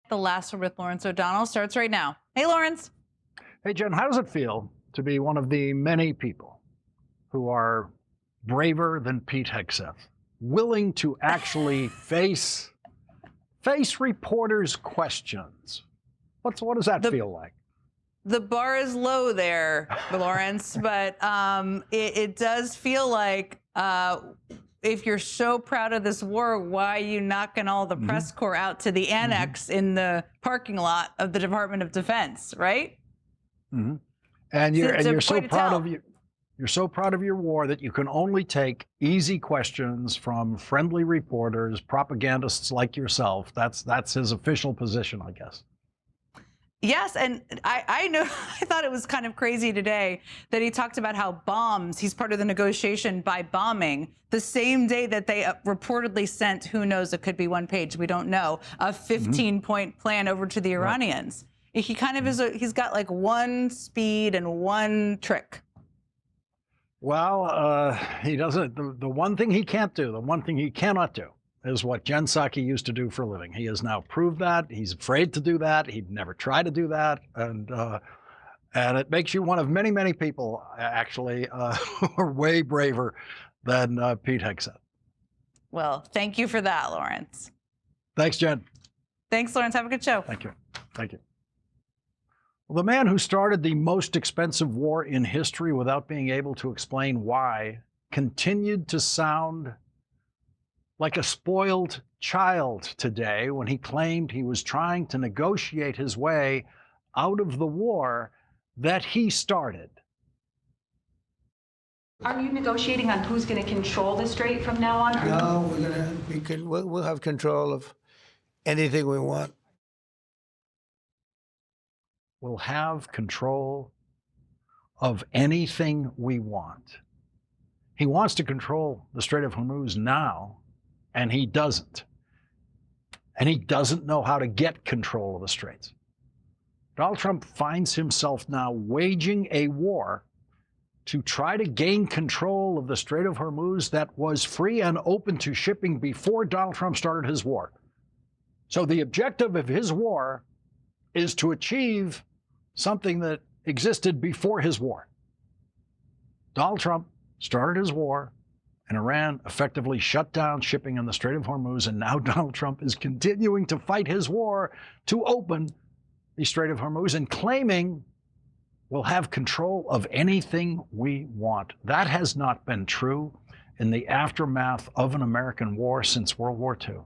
The Last Word with Lawrence O'Donnell starts right now. Hey, Lawrence. Hey, Jen, how does it feel to be one of the many people who are braver than Pete Hegseth, willing to actually face reporters' questions? What does that feel like? The bar is low there, Lawrence, but it does feel like if you're so proud of this war, why are you knocking all the press corps out to the annex in the parking lot of the Department of Defense, right? And you're so proud of you're so proud of your war that you can only take easy questions from friendly reporters, propagandists like yourself. That's his official position, I guess. Yes, and I know I thought it was kind of crazy today that he talked about how he's part of the negotiation by bombing the same day that they reportedly sent, who knows, it could be one page, we don't know, a 15-point plan over to the Iranians. He kind of is, he's got like one speed and one trick. Well, he doesn't, the one thing he can't do, the one thing he cannot do is what Jen Psaki used to do for a living. He has now proved that. He's afraid to do that. He'd never try to do that. And it makes you one of many, many people, actually, who are way braver than Pete Hegseth. Well, thank you for that, Lawrence. Thanks, Jen. Thanks, Lawrence. Have a good show. Thank you. Thank you. Well, the man who started the most expensive war in history without being able to explain why continued to sound like a spoiled child today when he claimed he was trying to negotiate his way out of the war that he started. Are you negotiating on who's going to control the strait from now on? No, we'll have control of anything we want. We'll have control of anything we want. He wants to control the Strait of Hormuz now, and he doesn't. And he doesn't know how to get control of the straits. Donald Trump finds himself now waging a war to try to gain control of the Strait of Hormuz that was free and open to shipping before Donald Trump started his war. So the objective of his war is to achieve something that existed before his war. Donald Trump started his war, and Iran effectively shut down shipping in the Strait of Hormuz, and now Donald Trump is continuing to fight his war to open the Strait of Hormuz and claiming we'll have control of anything we want. That has not been true in the aftermath of an American war since World War II.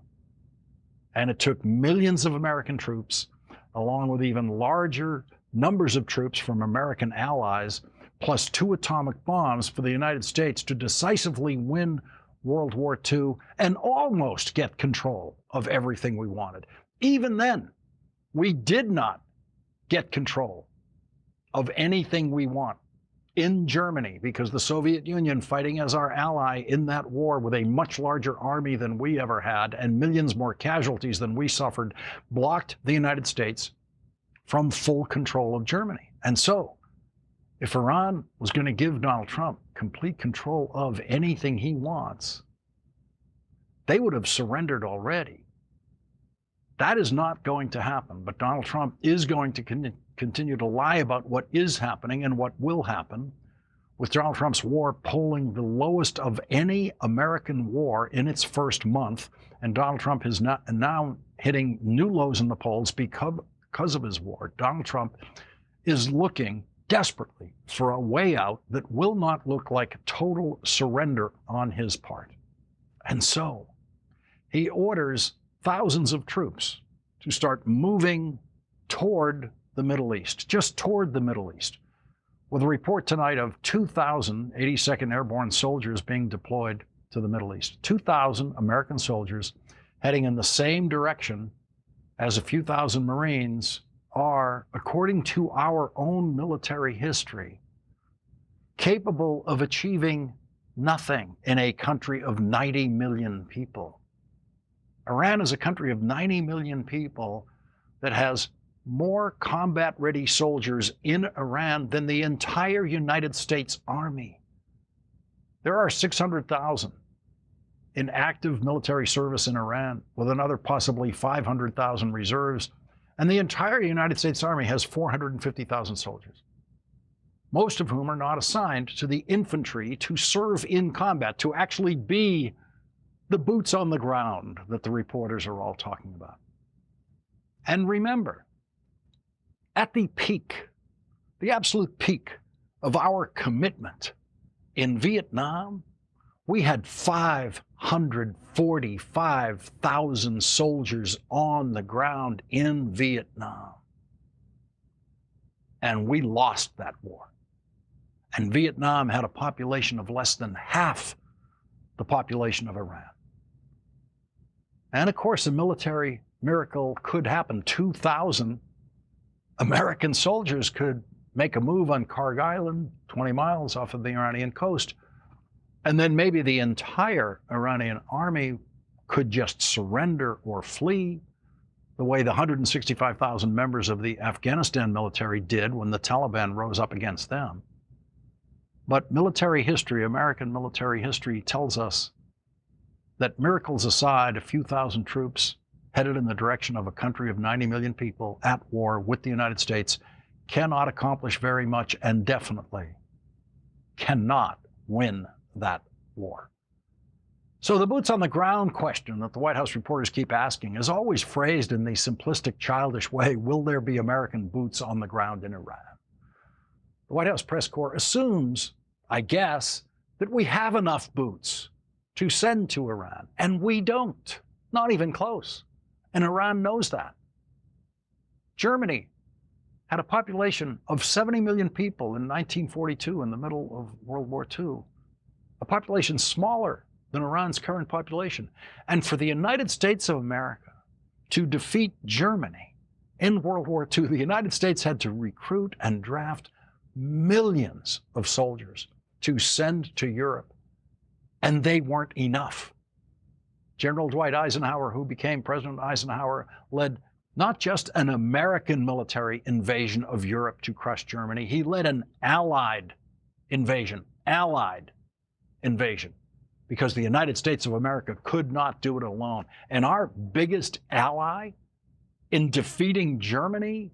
And it took millions of American troops, along with even larger numbers of troops from American allies, plus 2 atomic bombs for the United States to decisively win World War II and almost get control of everything we wanted. Even then, we did not get control of anything we want in Germany because the Soviet Union, fighting as our ally in that war with a much larger army than we ever had and millions more casualties than we suffered, blocked the United States from full control of Germany. And so, if Iran was going to give Donald Trump complete control of anything he wants, they would have surrendered already. That is not going to happen, but Donald Trump is going to continue to lie about what is happening and what will happen, with Donald Trump's war polling the lowest of any American war in its first month, and Donald Trump is now hitting new lows in the polls because of his war. Donald Trump is looking desperately for a way out that will not look like total surrender on his part. And so he orders thousands of troops to start moving toward the Middle East, just toward the Middle East, with a report tonight of 2,000 82nd Airborne soldiers being deployed to the Middle East. 2,000 American soldiers heading in the same direction as a few thousand Marines are, according to our own military history, capable of achieving nothing in a country of 90 million people. Iran is a country of 90 million people that has more combat-ready soldiers in Iran than the entire United States Army. There are 600,000 in active military service in Iran, with another possibly 500,000 reserves And the entire United States Army has 450,000 soldiers, most of whom are not assigned to the infantry to serve in combat, to actually be the boots on the ground that the reporters are all talking about. And remember, at the peak, the absolute peak of our commitment in Vietnam, we had 545,000 soldiers on the ground in Vietnam. And we lost that war. And Vietnam had a population of less than half the population of Iran. And of course, a military miracle could happen. 2,000 American soldiers could make a move on Karg Island, 20 miles off of the Iranian coast. And then maybe the entire Iranian army could just surrender or flee, the way the 165,000 members of the Afghanistan military did when the Taliban rose up against them. But military history, American military history, tells us that, miracles aside, a few thousand troops headed in the direction of a country of 90 million people at war with the United States cannot accomplish very much, and definitely cannot win that war. So the boots on the ground question that the White House reporters keep asking is always phrased in the simplistic, childish way: will there be American boots on the ground in Iran? The White House press corps assumes, I guess, that we have enough boots to send to Iran, and we don't, not even close. And Iran knows that. Germany had a population of 70 million people in 1942, in the middle of World War II. A population smaller than Iran's current population. And for the United States of America to defeat Germany in World War II, the United States had to recruit and draft millions of soldiers to send to Europe. And they weren't enough. General Dwight Eisenhower, who became President Eisenhower, led not just an American military invasion of Europe to crush Germany, he led an allied invasion, because the United States of America could not do it alone. And our biggest ally in defeating Germany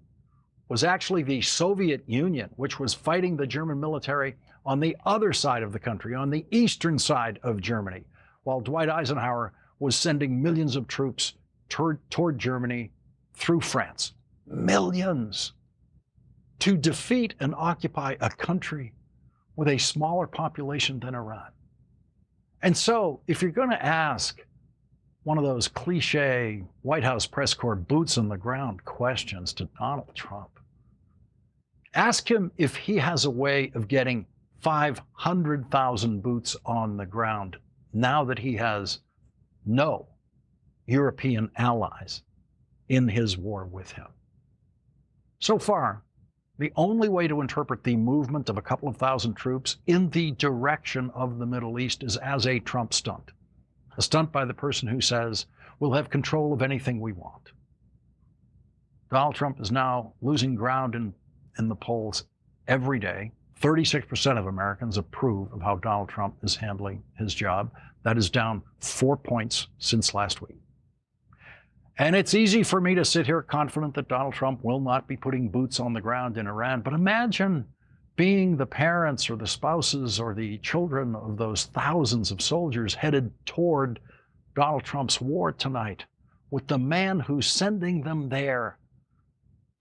was actually the Soviet Union, which was fighting the German military on the other side of the country, on the eastern side of Germany, while Dwight Eisenhower was sending millions of troops toward Germany through France. Millions. To defeat and occupy a country with a smaller population than Iran. And so, if you're going to ask one of those cliche White House press corps boots on the ground questions to Donald Trump, ask him if he has a way of getting 500,000 boots on the ground now that he has no European allies in his war with him. So far, the only way to interpret the movement of a couple of thousand troops in the direction of the Middle East is as a Trump stunt. A stunt by the person who says, we'll have control of anything we want. Donald Trump is now losing ground in the polls every day. 36% of Americans approve of how Donald Trump is handling his job. That is down 4 points since last week. And it's easy for me to sit here confident that Donald Trump will not be putting boots on the ground in Iran. But imagine being the parents or the spouses or the children of those thousands of soldiers headed toward Donald Trump's war tonight, with the man who's sending them there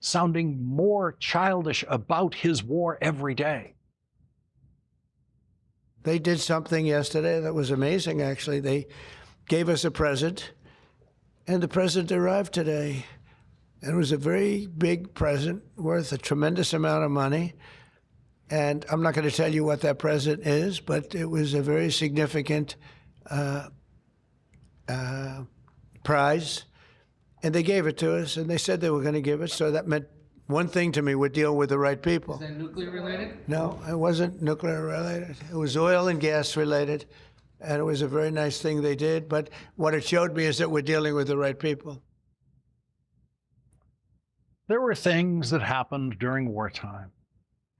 sounding more childish about his war every day. They did something yesterday that was amazing, actually. They gave us a present, and the present arrived today. And it was a very big present worth a tremendous amount of money. And I'm not going to tell you what that present is, but it was a very significant prize. And they gave it to us, and they said they were going to give it. So that meant one thing to me: we're dealing with the right people. Is that nuclear related? No, it wasn't nuclear related. It was oil and gas related. And it was a very nice thing they did. But what it showed me is that we're dealing with the right people. There were things that happened during wartime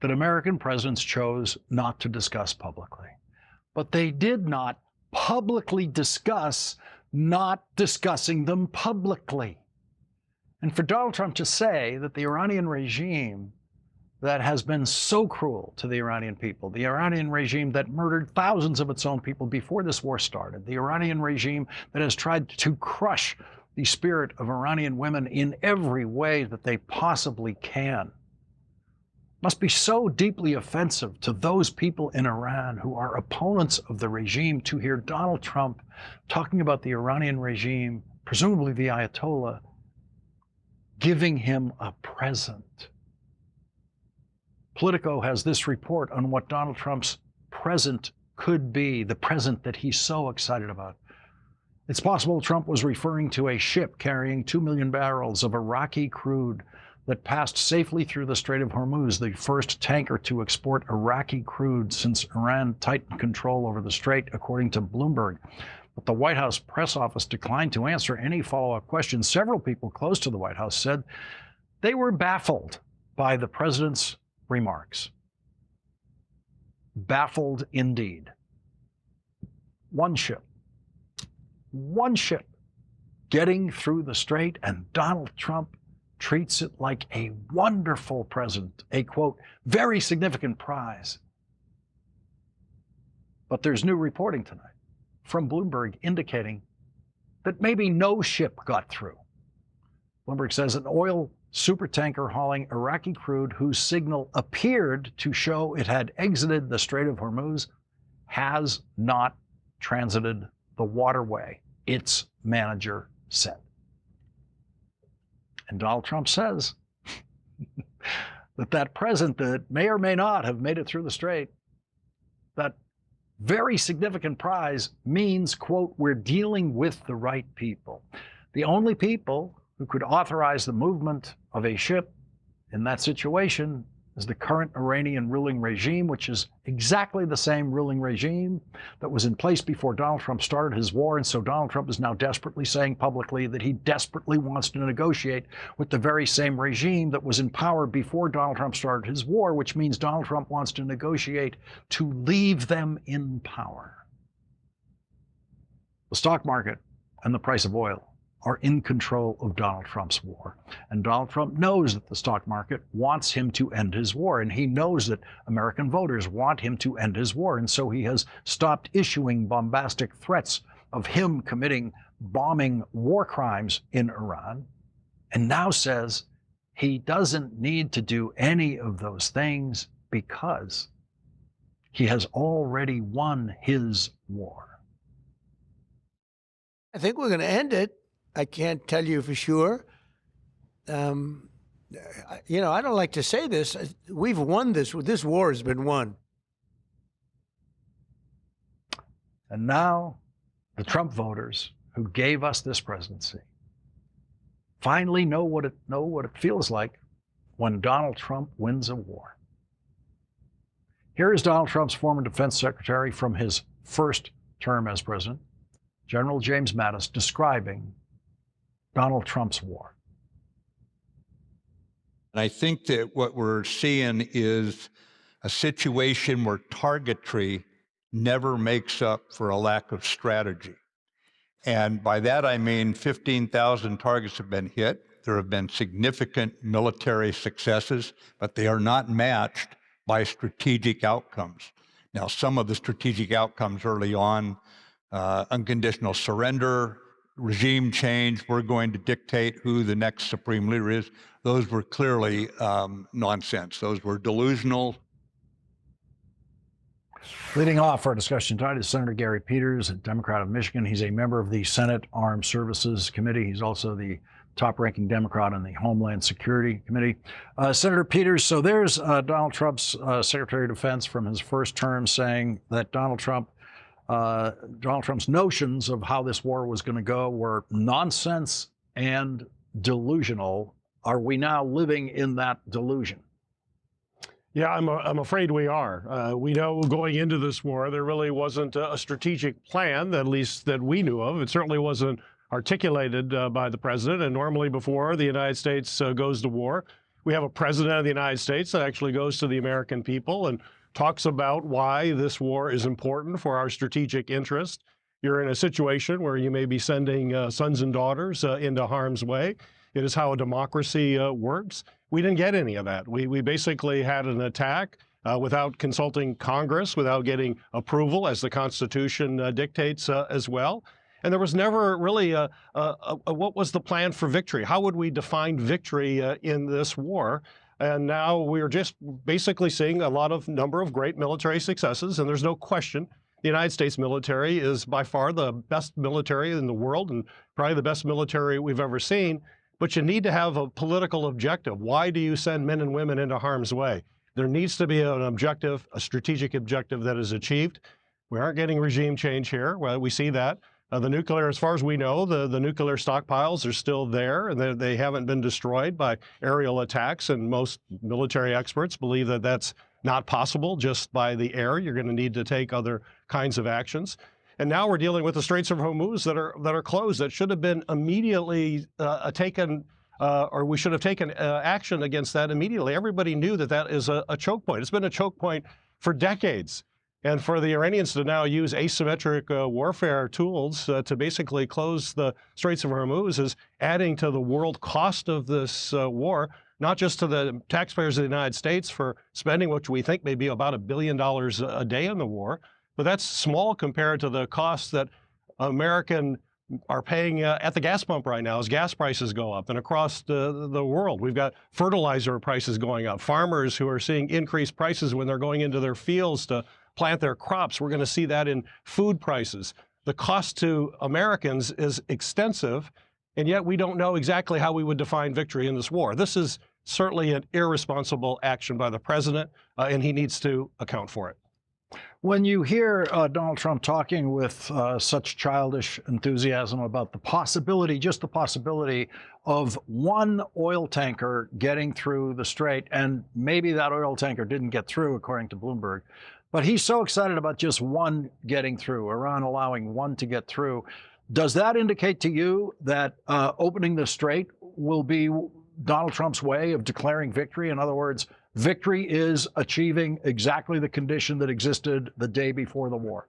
that American presidents chose not to discuss publicly. But they did not publicly discuss not discussing them publicly. And for Donald Trump to say that the Iranian regime that has been so cruel to the Iranian people, the Iranian regime that murdered thousands of its own people before this war started, the Iranian regime that has tried to crush the spirit of Iranian women in every way that they possibly can, must be so deeply offensive to those people in Iran who are opponents of the regime to hear Donald Trump talking about the Iranian regime, presumably the Ayatollah, giving him a present. Politico has this report on what Donald Trump's present could be, the present that he's so excited about. It's possible Trump was referring to a ship carrying 2 million barrels of Iraqi crude that passed safely through the Strait of Hormuz, the first tanker to export Iraqi crude since Iran tightened control over the strait, according to Bloomberg. But the White House press office declined to answer any follow-up questions. Several people close to the White House said they were baffled by the president's remarks. Baffled indeed. One ship getting through the strait, and Donald Trump treats it like a wonderful present, a, quote, very significant prize. But there's new reporting tonight from Bloomberg indicating that maybe no ship got through. Bloomberg says an oil supertanker hauling Iraqi crude whose signal appeared to show it had exited the Strait of Hormuz has not transited the waterway, its manager said. And Donald Trump says that present that may or may not have made it through the strait, that very significant prize means, quote, we're dealing with the right people. The only people who could authorize the movement of a ship in that situation is the current Iranian ruling regime, which is exactly the same ruling regime that was in place before Donald Trump started his war. And so Donald Trump is now desperately saying publicly that he desperately wants to negotiate with the very same regime that was in power before Donald Trump started his war, which means Donald Trump wants to negotiate to leave them in power. The stock market and the price of oil are in control of Donald Trump's war. And Donald Trump knows that the stock market wants him to end his war, and he knows that American voters want him to end his war. And so he has stopped issuing bombastic threats of him committing bombing war crimes in Iran, and now says he doesn't need to do any of those things because he has already won his war. I think we're going to end it. I can't tell you for sure. I don't like to say this. We've won this. This war has been won. And now the Trump voters who gave us this presidency finally know what it feels like when Donald Trump wins a war. Here is Donald Trump's former defense secretary from his first term as president, General James Mattis, describing Donald Trump's war. And I think that what we're seeing is a situation where targetry never makes up for a lack of strategy. And by that I mean 15,000 targets have been hit. There have been significant military successes, but they are not matched by strategic outcomes. Now, some of the strategic outcomes early on, unconditional surrender, regime change, we're going to dictate who the next supreme leader is. Those were clearly nonsense. Those were delusional. Leading off our discussion tonight is Senator Gary Peters, a Democrat of Michigan. He's a member of the Senate Armed Services Committee. He's also the top-ranking Democrat on the Homeland Security Committee. Senator Peters, so there's Donald Trump's Secretary of Defense from his first term saying that Donald Trump's notions of how this war was going to go were nonsense and delusional. Are we now living in that delusion? Yeah, I'm afraid we are. We know going into this war, there really wasn't a strategic plan, at least that we knew of. It certainly wasn't articulated by the president. And normally before the United States goes to war, we have a president of the United States that actually goes to the American people and talks about why this war is important for our strategic interest. You're in a situation where you may be sending sons and daughters into harm's way. It is how a democracy works. We didn't get any of that. We basically had an attack without consulting Congress, without getting approval, as the Constitution dictates as well. And there was never really what was the plan for victory? How would we define victory in this war? And now we're just basically seeing a number of great military successes, and there's no question the United States military is by far the best military in the world and probably the best military we've ever seen. But you need to have a political objective. Why do you send men and women into harm's way? There needs to be an objective, a strategic objective that is achieved. We aren't getting regime change here. Well, we see that. The nuclear, as far as we know, the nuclear stockpiles are still there, and they haven't been destroyed by aerial attacks. And most military experts believe that that's not possible just by the air. You're going to need to take other kinds of actions. And now we're dealing with the Straits of Hormuz that are closed. That should have been immediately taken, or we should have taken action against that immediately. Everybody knew that that is a choke point. It's been a choke point for decades. And for the Iranians to now use asymmetric warfare tools to basically close the Straits of Hormuz is adding to the world cost of this war, not just to the taxpayers of the United States for spending, which we think may be about $1 billion a day in the war, but that's small compared to the costs that American are paying at the gas pump right now as gas prices go up. And across the world, we've got fertilizer prices going up. Farmers who are seeing increased prices when they're going into their fields to plant their crops. We're going to see that in food prices. The cost to Americans is extensive, and yet we don't know exactly how we would define victory in this war. This is certainly an irresponsible action by the president, and he needs to account for it. When you hear Donald Trump talking with such childish enthusiasm about the possibility, just the possibility of one oil tanker getting through the strait, and maybe that oil tanker didn't get through, according to Bloomberg, but he's so excited about just one getting through, Iran allowing one to get through. Does that indicate to you that opening the strait will be Donald Trump's way of declaring victory? In other words, victory is achieving exactly the condition that existed the day before the war?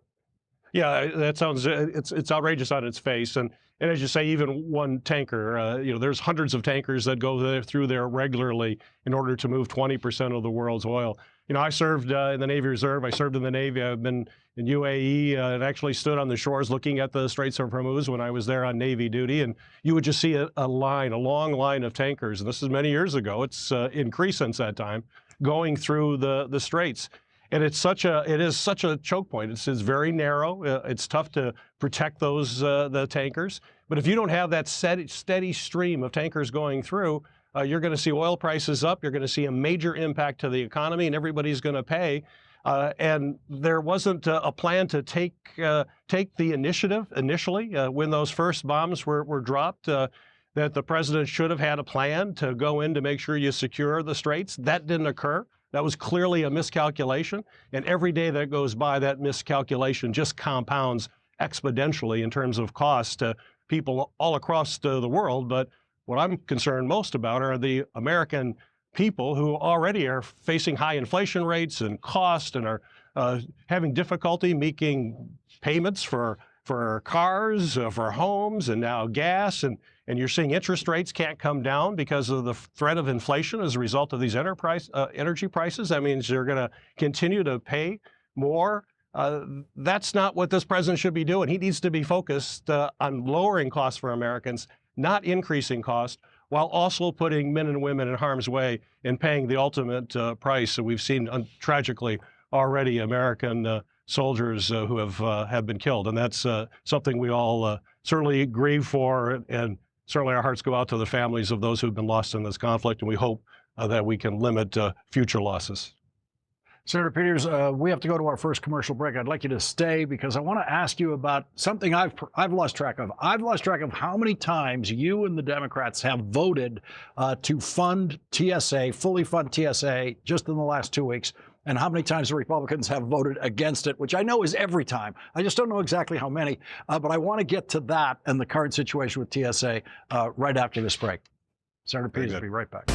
Yeah, that sounds, it's outrageous on its face. And as you say, even one tanker, there's hundreds of tankers that go through there regularly in order to move 20% of the world's oil. I served in the Navy Reserve. I served in the Navy. I've been in UAE and actually stood on the shores looking at the Straits of Hormuz when I was there on Navy duty. And you would just see a long line of tankers. And this is many years ago. It's increased since that time, going through the straits. And it is such a choke point. It's very narrow. It's tough to protect the tankers. But if you don't have that steady stream of tankers going through, you're going to see oil prices up. You're going to see a major impact to the economy, and everybody's going to pay. And there wasn't a plan to take the initiative initially when those first bombs were dropped. That the president should have had a plan to go in to make sure you secure the straits. That didn't occur. That was clearly a miscalculation. And every day that goes by, that miscalculation just compounds exponentially in terms of cost to people all across the world. But what I'm concerned most about are the American people who already are facing high inflation rates and cost and are having difficulty making payments for cars, for homes, and now gas. And you're seeing interest rates can't come down because of the threat of inflation as a result of these energy prices. That means you're going to continue to pay more. That's not what this president should be doing. He needs to be focused on lowering costs for Americans, not increasing cost, while also putting men and women in harm's way and paying the ultimate price. So we've seen tragically already American soldiers who have been killed, and that's something we all certainly grieve for, and certainly our hearts go out to the families of those who've been lost in this conflict, and we hope that we can limit future losses. Senator Peters, we have to go to our first commercial break. I'd like you to stay because I want to ask you about something I've lost track of. I've lost track of how many times you and the Democrats have voted to fund TSA, fully fund TSA, just in the last 2 weeks, and how many times the Republicans have voted against it, which I know is every time. I just don't know exactly how many, but I want to get to that and the current situation with TSA right after this break. Senator Peters will be right back.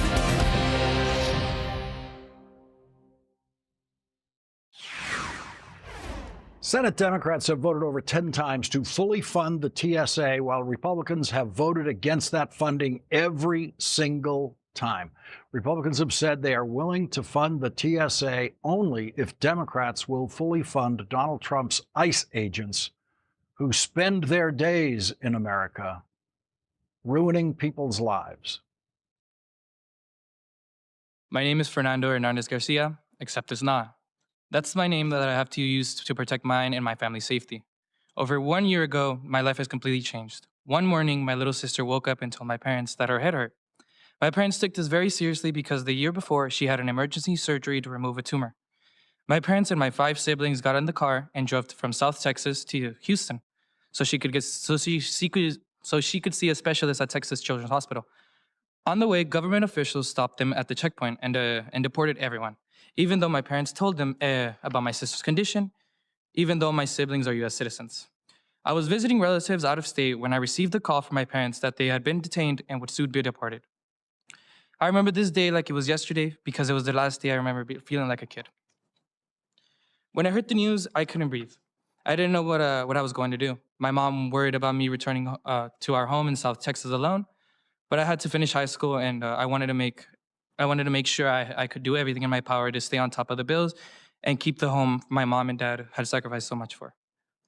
Senate Democrats have voted over 10 times to fully fund the TSA, while Republicans have voted against that funding every single time. Republicans have said they are willing to fund the TSA only if Democrats will fully fund Donald Trump's ICE agents who spend their days in America ruining people's lives. My name is Fernando Hernandez Garcia, except it's not. That's my name that I have to use to protect mine and my family's safety. Over 1 year ago, my life has completely changed. One morning, my little sister woke up and told my parents that her head hurt. My parents took this very seriously because the year before, she had an emergency surgery to remove a tumor. My parents and my 5 siblings got in the car and drove from South Texas to Houston so she could see a specialist at Texas Children's Hospital. On the way, government officials stopped them at the checkpoint and deported everyone, even though my parents told them about my sister's condition, even though my siblings are U.S. citizens. I was visiting relatives out of state when I received a call from my parents that they had been detained and would soon be deported. I remember this day like it was yesterday because it was the last day I remember feeling like a kid. When I heard the news, I couldn't breathe. I didn't know what I was going to do. My mom worried about me returning to our home in South Texas alone, but I had to finish high school, and I wanted to make sure I could do everything in my power to stay on top of the bills and keep the home my mom and dad had sacrificed so much for.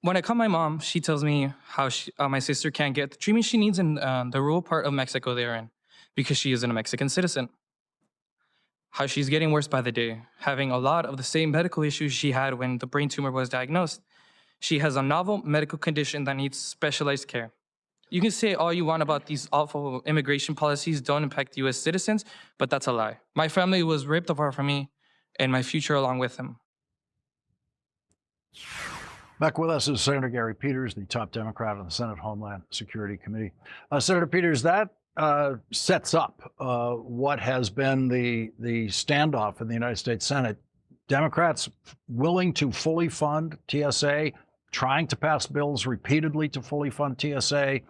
When I call my mom, she tells me how my sister can't get the treatment she needs in the rural part of Mexico they're in because she isn't a Mexican citizen. How she's getting worse by the day, having a lot of the same medical issues she had when the brain tumor was diagnosed. She has a novel medical condition that needs specialized care. You can say all you want about these awful immigration policies don't impact U.S. citizens, but that's a lie. My family was ripped apart from me and my future along with them. Back with us is Senator Gary Peters, the top Democrat on the Senate Homeland Security Committee. Senator Peters, that sets up what has been the standoff in the United States Senate. Democrats willing to fully fund TSA, trying to pass bills repeatedly to fully fund TSA.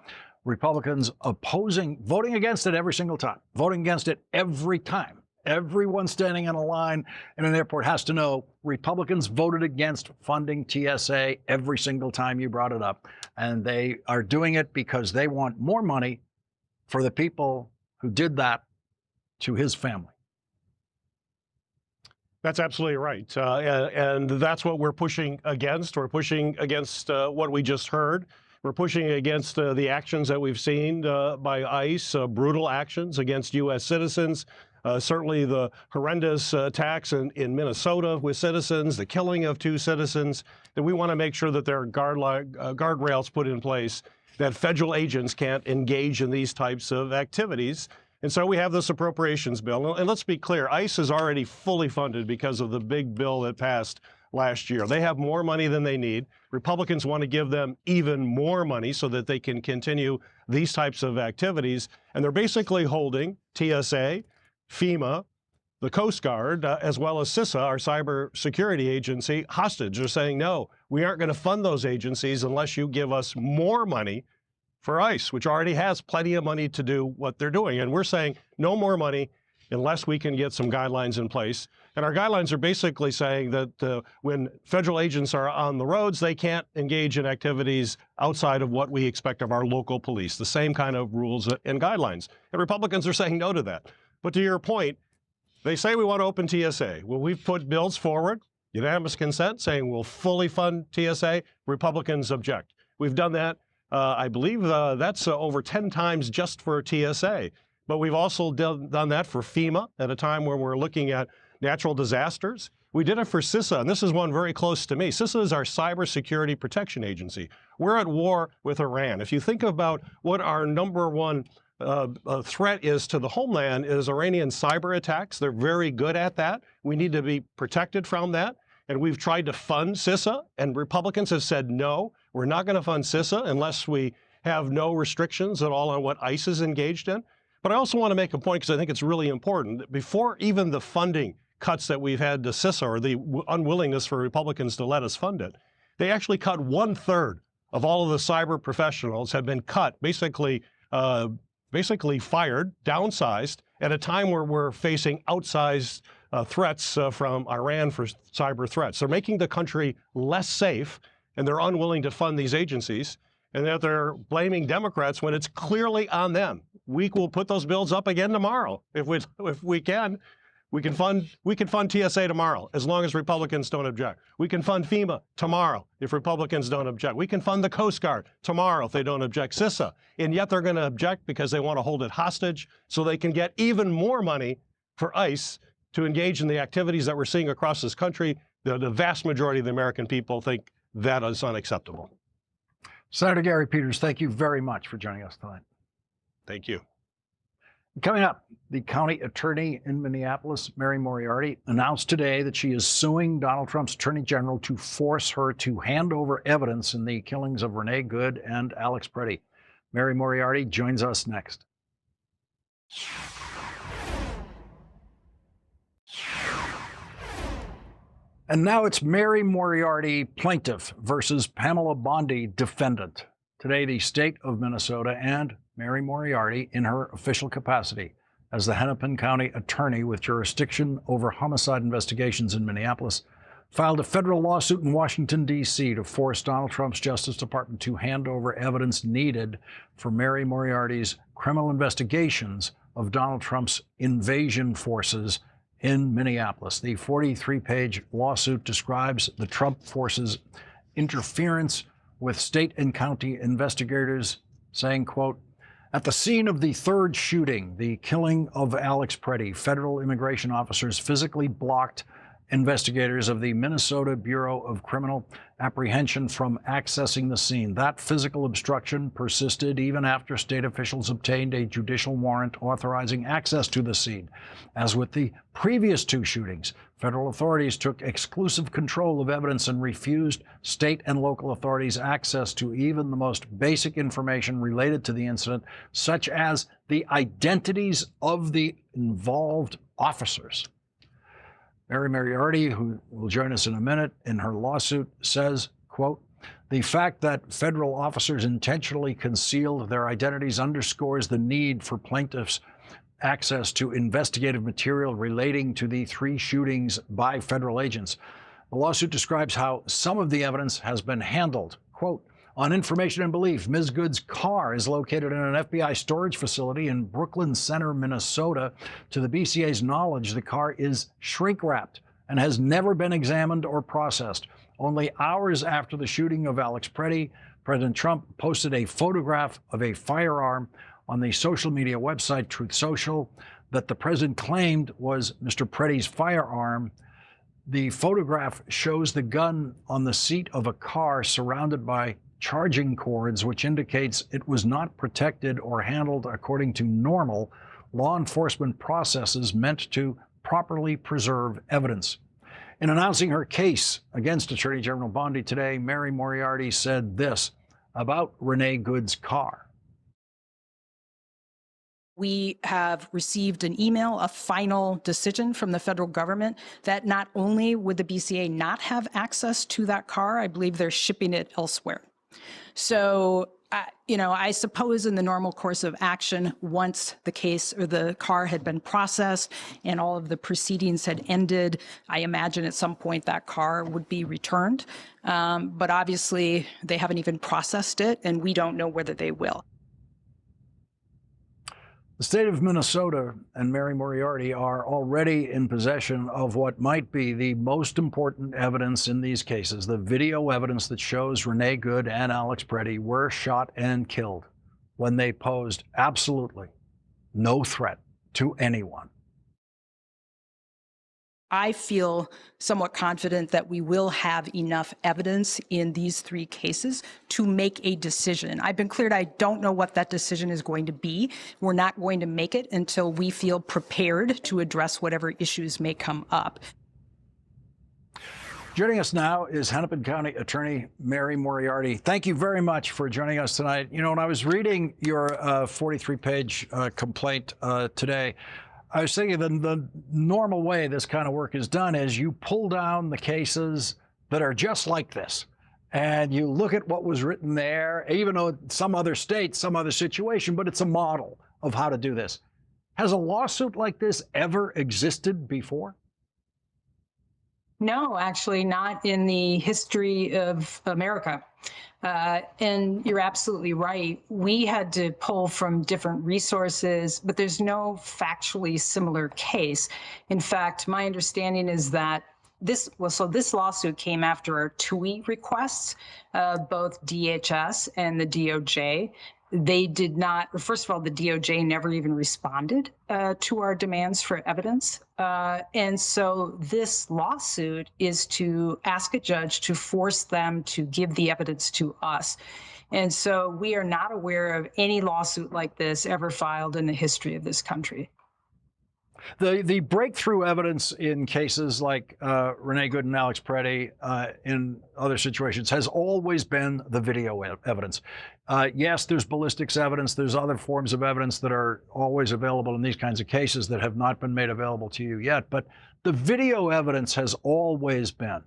Republicans opposing, voting against it every single time, voting against it every time. Everyone standing in a line in an airport has to know Republicans voted against funding TSA every single time you brought it up. And they are doing it because they want more money for the people who did that to his family. That's absolutely right. And that's what we're pushing against. We're pushing against what we just heard. We're pushing against the actions that we've seen by ICE, brutal actions against U.S. citizens. Certainly the horrendous attacks in Minnesota with citizens, the killing of 2 citizens, that we want to make sure that there are guardrails put in place, that federal agents can't engage in these types of activities. And so we have this appropriations bill. And let's be clear, ICE is already fully funded because of the big bill that passed last year. They have more money than they need. Republicans want to give them even more money so that they can continue these types of activities. And they're basically holding TSA, FEMA, the Coast Guard, as well as CISA, our cyber security agency, hostage. They're saying, no, we aren't going to fund those agencies unless you give us more money for ICE, which already has plenty of money to do what they're doing. And we're saying no more money unless we can get some guidelines in place. And our guidelines are basically saying that when federal agents are on the roads, they can't engage in activities outside of what we expect of our local police, the same kind of rules and guidelines. And Republicans are saying no to that. But to your point, they say we want to open TSA. Well, we've put bills forward, unanimous consent, saying we'll fully fund TSA. Republicans object. We've done that. I believe that's over 10 times just for TSA. But we've also done that for FEMA at a time where we're looking at natural disasters. We did it for CISA, and this is one very close to me. CISA is our cybersecurity protection agency. We're at war with Iran. If you think about what our number one threat is to the homeland is Iranian cyber attacks. They're very good at that. We need to be protected from that. And we've tried to fund CISA, and Republicans have said, no, we're not going to fund CISA unless we have no restrictions at all on what ICE is engaged in. But I also want to make a point, because I think it's really important, that before even the funding cuts that we've had to CISA, or the unwillingness for Republicans to let us fund it, they actually cut 1/3 of all of the cyber professionals have been cut, basically fired, downsized, at a time where we're facing outsized threats from Iran for cyber threats. They're making the country less safe and they're unwilling to fund these agencies, and that they're blaming Democrats when it's clearly on them. We will put those bills up again tomorrow if we can. We can fund TSA tomorrow as long as Republicans don't object. We can fund FEMA tomorrow if Republicans don't object. We can fund the Coast Guard tomorrow if they don't object. CISA, and yet they're going to object because they want to hold it hostage so they can get even more money for ICE to engage in the activities that we're seeing across this country. The vast majority of the American people think that is unacceptable. Senator Gary Peters, thank you very much for joining us tonight. Thank you. Coming up, the county attorney in Minneapolis, Mary Moriarty, announced today that she is suing Donald Trump's attorney general to force her to hand over evidence in the killings of Renee Good and Alex Preddy. Mary Moriarty joins us next. And now it's Mary Moriarty, plaintiff, versus Pamela Bondi, defendant. Today, the state of Minnesota and Mary Moriarty, in her official capacity as the Hennepin County attorney with jurisdiction over homicide investigations in Minneapolis, filed a federal lawsuit in Washington, D.C. to force Donald Trump's Justice Department to hand over evidence needed for Mary Moriarty's criminal investigations of Donald Trump's invasion forces in Minneapolis. The 43-page lawsuit describes the Trump forces' interference with state and county investigators, saying, quote, "At the scene of the third shooting, the killing of Alex Preddy, federal immigration officers physically blocked investigators of the Minnesota Bureau of Criminal Apprehension from accessing the scene. That physical obstruction persisted even after state officials obtained a judicial warrant authorizing access to the scene. As with the previous two shootings, federal authorities took exclusive control of evidence and refused state and local authorities access to even the most basic information related to the incident, such as the identities of the involved officers." Mary Moriarty, who will join us in a minute, in her lawsuit says, quote, "The fact that federal officers intentionally concealed their identities underscores the need for plaintiffs' access to investigative material relating to the three shootings by federal agents. The lawsuit describes how some of the evidence has been handled. Quote, "On information and belief, Ms. Good's car is located in an FBI storage facility in Brooklyn Center, Minnesota. To the BCA's knowledge, the car is shrink-wrapped and has never been examined or processed. Only hours after the shooting of Alex Preddy, President Trump posted a photograph of a firearm on the social media website Truth Social that the president claimed was Mr. Preddy's firearm. The photograph shows the gun on the seat of a car surrounded by charging cords, which indicates it was not protected or handled according to normal law enforcement processes meant to properly preserve evidence." In announcing her case against Attorney General Bondi today, Mary Moriarty said this about Renee Good's car. We have received an email, a final decision from the federal government that not only would the BCA not have access to that car, I believe they're shipping it elsewhere. So, I suppose in the normal course of action, once the case or the car had been processed and all of the proceedings had ended, I imagine at some point that car would be returned. But obviously, they haven't even processed it, and we don't know whether they will. The state of Minnesota and Mary Moriarty are already in possession of what might be the most important evidence in these cases, the video evidence that shows Renee Good and Alex Preddy were shot and killed when they posed absolutely no threat to anyone. I feel somewhat confident that we will have enough evidence in these three cases to make a decision. I've been clear that I don't know what that decision is going to be. We're not going to make it until we feel prepared to address whatever issues may come up. Joining us now is Hennepin County Attorney Mary Moriarty. Thank you very much for joining us tonight. You know, when I was reading your 43-page complaint today, I was thinking the normal way this kind of work is done is you pull down the cases that are just like this, and you look at what was written there, even though it's some other state, some other situation, but it's a model of how to do this. Has a lawsuit like this ever existed before? No, actually, not in the history of America. And you're absolutely right. We had to pull from different resources, but there's no factually similar case. In fact, my understanding is that this lawsuit came after our TUI requests, both DHS and the DOJ. They did not, first of all, the DOJ never even responded to our demands for evidence. And so this lawsuit is to ask a judge to force them to give the evidence to us. And so we are not aware of any lawsuit like this ever filed in the history of this country. The breakthrough evidence in cases like Renee Good and Alex Preddy, in other situations, has always been the video evidence. Yes, there's ballistics evidence. There's other forms of evidence that are always available in these kinds of cases that have not been made available to you yet. But the video evidence has always been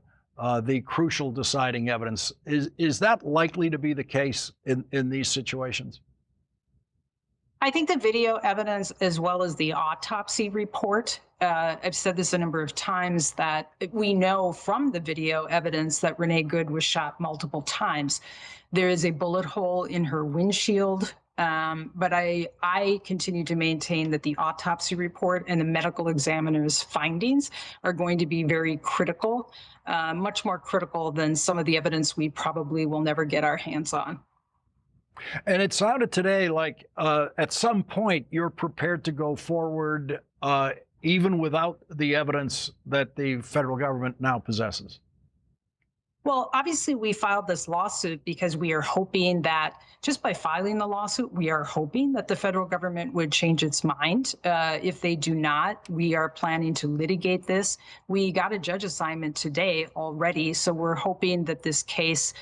the crucial deciding evidence. Is that likely to be the case in these situations? I think the video evidence, as well as the autopsy report, I've said this a number of times, that we know from the video evidence that Renee Good was shot multiple times. There is a bullet hole in her windshield, but I continue to maintain that the autopsy report and the medical examiner's findings are going to be very critical, much more critical than some of the evidence we probably will never get our hands on. And it sounded today like at some point you're prepared to go forward even without the evidence that the federal government now possesses. Well, obviously, we filed this lawsuit because we are hoping that just by filing the lawsuit, we are hoping that the federal government would change its mind. If they do not, we are planning to litigate this. We got a judge assignment today already, so we're hoping that this case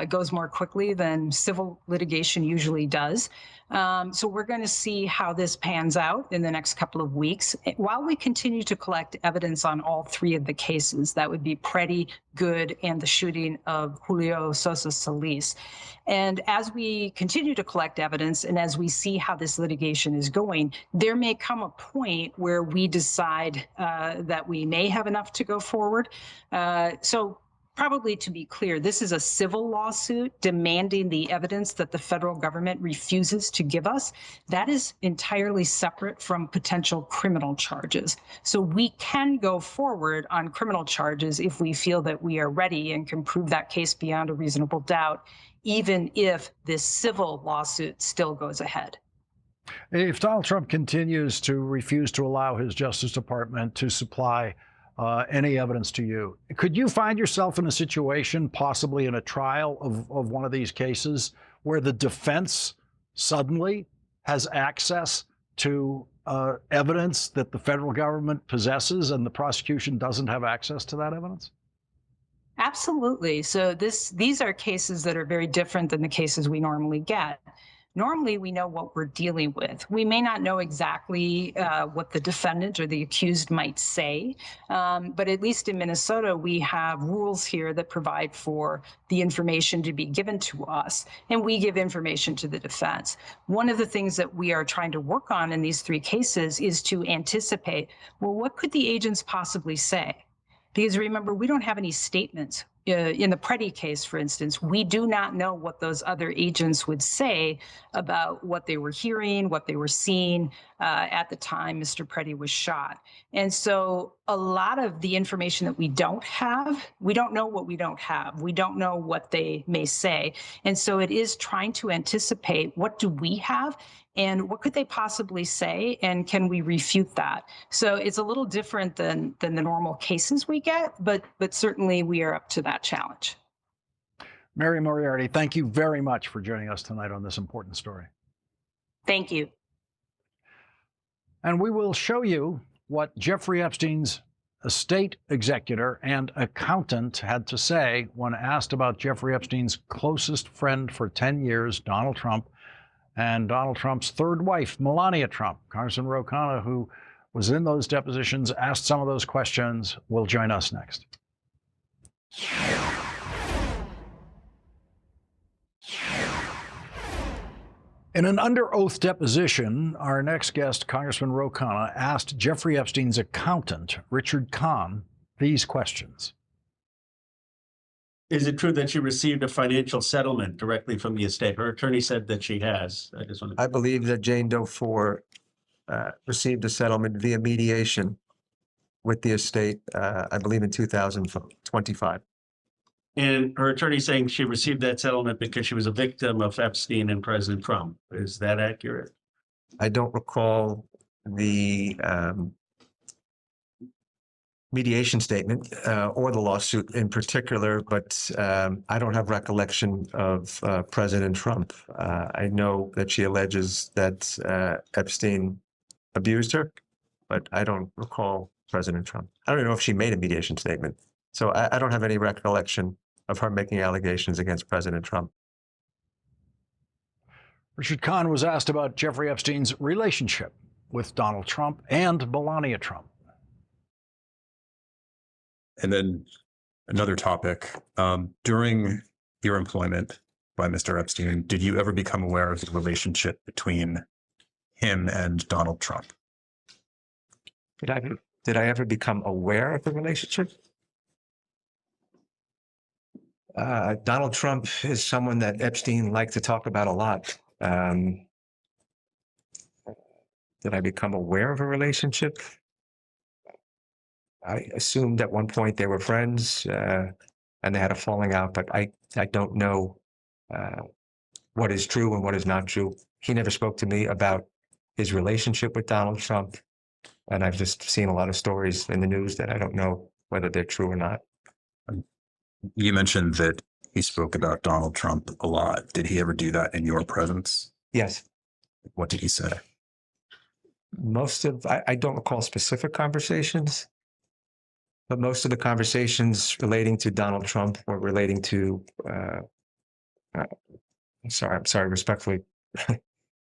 goes more quickly than civil litigation usually does. So we're going to see how this pans out in the next couple of weeks while we continue to collect evidence on all three of the cases. That would be Preddy, Good, and the shooting of Julio Sosa Solis. And as we continue to collect evidence and as we see how this litigation is going, there may come a point where we decide that we may have enough to go forward. So probably to be clear, this is a civil lawsuit demanding the evidence that the federal government refuses to give us. That is entirely separate from potential criminal charges. So we can go forward on criminal charges if we feel that we are ready and can prove that case beyond a reasonable doubt, even if this civil lawsuit still goes ahead. If Donald Trump continues to refuse to allow his Justice Department to supply any evidence to you, could you find yourself in a situation, possibly in a trial of one of these cases, where the defense suddenly has access to evidence that the federal government possesses and the prosecution doesn't have access to that evidence? Absolutely. So these are cases that are very different than the cases we normally get. Normally, we know what we're dealing with. We may not know exactly what the defendant or the accused might say, but at least in Minnesota, we have rules here that provide for the information to be given to us, and we give information to the defense. One of the things that we are trying to work on in these three cases is to anticipate, well, what could the agents possibly say? Because remember, we don't have any statements. In the Preddy case, for instance, we do not know what those other agents would say about what they were hearing, what they were seeing at the time Mr. Preddy was shot. And so a lot of the information that we don't have, we don't know what we don't have. We don't know what they may say. And so it is trying to anticipate, what do we have and what could they possibly say, and can we refute that? So it's a little different than the normal cases we get, but certainly we are up to that challenge. Mary Moriarty, thank you very much for joining us tonight on this important story. Thank you. And we will show you what Jeffrey Epstein's estate executor and accountant had to say when asked about Jeffrey Epstein's closest friend for 10 years, Donald Trump, and Donald Trump's third wife, Melania Trump. Congressman Ro Khanna, who was in those depositions, asked some of those questions, will join us next. In an under oath deposition, our next guest, Congressman Ro Khanna, asked Jeffrey Epstein's accountant, Richard Kahn, these questions. Is it true that she received a financial settlement directly from the estate? Her attorney said that she has. I just want I to. believe that Jane Doe 4 received a settlement via mediation with the estate, I believe in 2025. And her attorney saying she received that settlement because she was a victim of Epstein and President Trump. Is that accurate? I don't recall the mediation statement or the lawsuit in particular, but I don't have recollection of President Trump. I know that she alleges that Epstein abused her, but I don't recall President Trump. I don't even know if she made a mediation statement. So I don't have any recollection of her making allegations against President Trump. Richard Kahn was asked about Jeffrey Epstein's relationship with Donald Trump and Melania Trump. And then another topic, during your employment by Mr. Epstein, did you ever become aware of the relationship between him and Donald Trump? Did I ever become aware of the relationship? Donald Trump is someone that Epstein liked to talk about a lot. Did I become aware of a relationship? I assumed at one point they were friends and they had a falling out, but I don't know what is true and what is not true. He never spoke to me about his relationship with Donald Trump. And I've just seen a lot of stories in the news that I don't know whether they're true or not. You mentioned that he spoke about Donald Trump a lot. Did he ever do that in your presence? Yes. What did he say? I don't recall specific conversations, but most of the conversations relating to Donald Trump were relating to, I'm sorry, respectfully.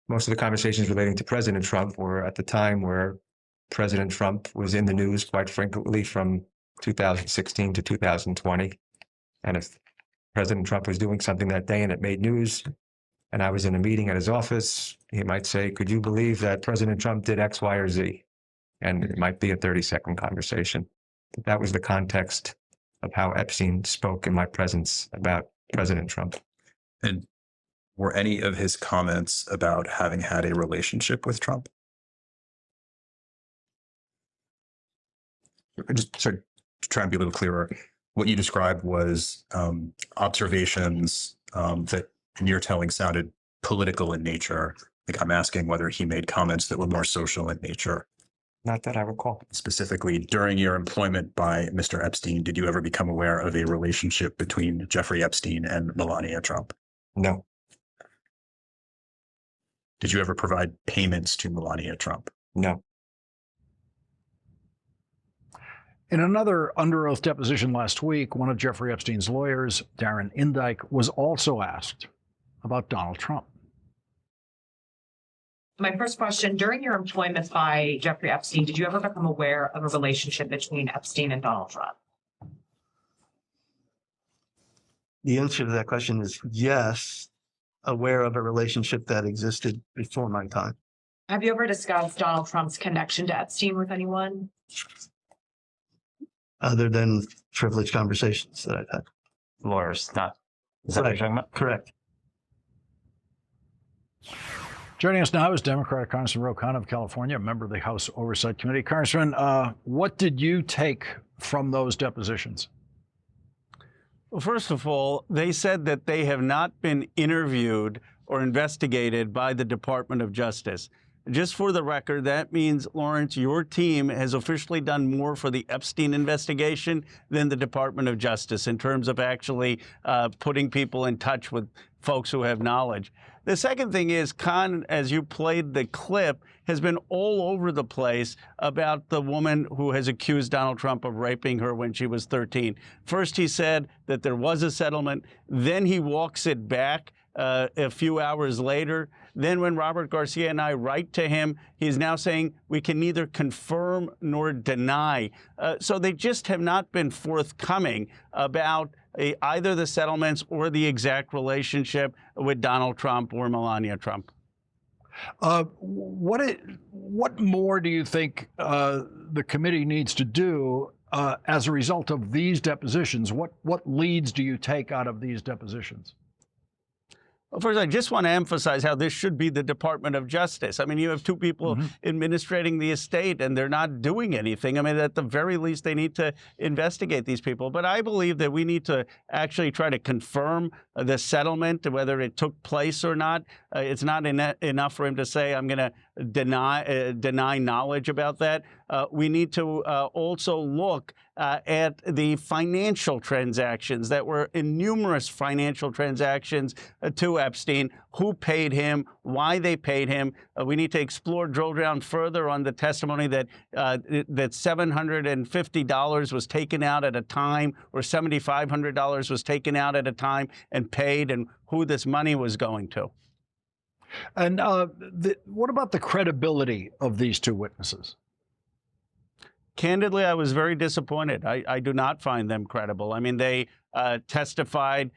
Most of the conversations relating to President Trump were at the time where President Trump was in the news quite frequently from 2016 to 2020. And if President Trump was doing something that day and it made news, and I was in a meeting at his office, he might say, could you believe that President Trump did X, Y, or Z? And it might be a 30-second conversation. But that was the context of how Epstein spoke in my presence about President Trump. And were any of his comments about having had a relationship with Trump? Just to try and be a little clearer, what you described was observations that in your telling sounded political in nature. Like I'm asking whether he made comments that were more social in nature. Not that I recall. Specifically, during your employment by Mr. Epstein, did you ever become aware of a relationship between Jeffrey Epstein and Melania Trump? No. Did you ever provide payments to Melania Trump? No. In another under oath deposition last week, one of Jeffrey Epstein's lawyers, Darren Indyke, was also asked about Donald Trump. My first question, during your employment by Jeffrey Epstein, did you ever become aware of a relationship between Epstein and Donald Trump? The answer to that question is yes, aware of a relationship that existed before my time. Have you ever discussed Donald Trump's connection to Epstein with anyone? Other than privileged conversations that I've had. Lawyers, not. Is that what you're talking about? Correct. Joining us now is Democratic Congressman Ro Khanna of California, a member of the House Oversight Committee. Congressman, what did you take from those depositions? Well, first of all, they said that they have not been interviewed or investigated by the Department of Justice. Just for the record, that means, Lawrence, your team has officially done more for the Epstein investigation than the Department of Justice in terms of actually putting people in touch with folks who have knowledge. The second thing is, Khan, as you played the clip, has been all over the place about the woman who has accused Donald Trump of raping her when she was 13. First, he said that there was a settlement. Then he walks it back a few hours later. Then when Robert Garcia and I write to him, he's now saying we can neither confirm nor deny. So they just have not been forthcoming about either the settlements or the exact relationship with Donald Trump or Melania Trump. What more do you think the committee needs to do as a result of these depositions, what leads do you take out of these depositions? Well, first, I just want to emphasize how this should be the Department of Justice. I mean, you have two people administrating the estate, and they're not doing anything. I mean, at the very least, they need to investigate these people. But I believe that we need to actually try to confirm the settlement, whether it took place or not. It's not enough for him to say, I'm going to deny knowledge about that. We need to also look at the financial transactions. That were in numerous financial transactions to Epstein, who paid him, why they paid him. We need to drill down further on the testimony that that $750 was taken out at a time, or $7,500 was taken out at a time and paid, and who this money was going to. And what about the credibility of these two witnesses? Candidly, I was very disappointed. I do not find them credible. I mean, they testified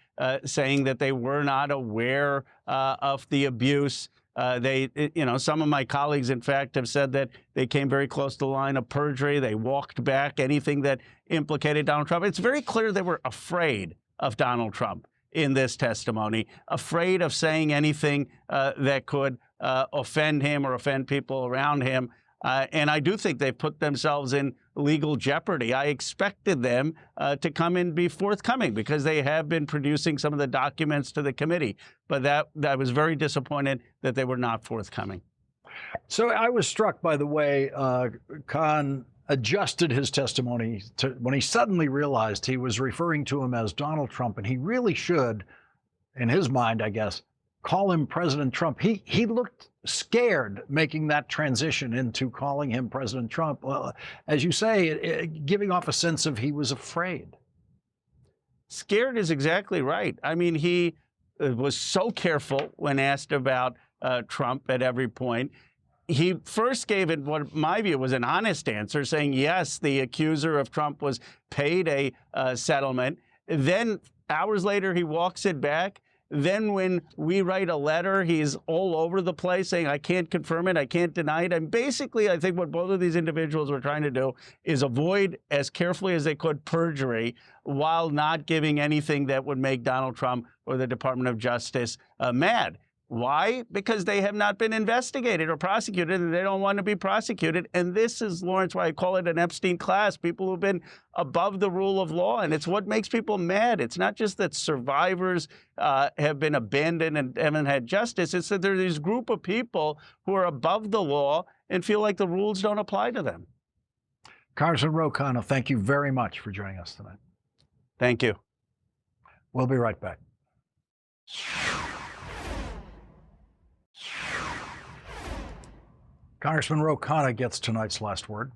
saying that they were not aware of the abuse. Some of my colleagues, in fact, have said that they came very close to the line of perjury. They walked back anything that implicated Donald Trump. It's very clear they were afraid of Donald Trump in this testimony, afraid of saying anything that could offend him or offend people around him. And I do think they've put themselves in legal jeopardy. I expected them to come and be forthcoming because they have been producing some of the documents to the committee. But I was very disappointed that they were not forthcoming. So I was struck by the way Khan adjusted his testimony to when he suddenly realized he was referring to him as Donald Trump, and he really should, in his mind, I guess, call him President Trump. He looked scared making that transition into calling him President Trump. Well, as you say, giving off a sense of he was afraid. Scared is exactly right. I mean, he was so careful when asked about Trump at every point. He first gave it what my view was an honest answer, saying, yes, the accuser of Trump was paid a settlement. Then hours later, he walks it back. Then when we write a letter, he's all over the place saying, I can't confirm it, I can't deny it. And basically, I think what both of these individuals were trying to do is avoid, as carefully as they could, perjury, while not giving anything that would make Donald Trump or the Department of Justice mad. Why? Because they have not been investigated or prosecuted, and they don't want to be prosecuted. And this is, Lawrence, why I call it an Epstein class, people who've been above the rule of law. And it's what makes people mad. It's not just that survivors have been abandoned and haven't had justice. It's that there's this group of people who are above the law and feel like the rules don't apply to them. Congressman Ro Khanna, thank you very much for joining us tonight. Thank you. We'll be right back. Congressman Ro Khanna gets tonight's last word.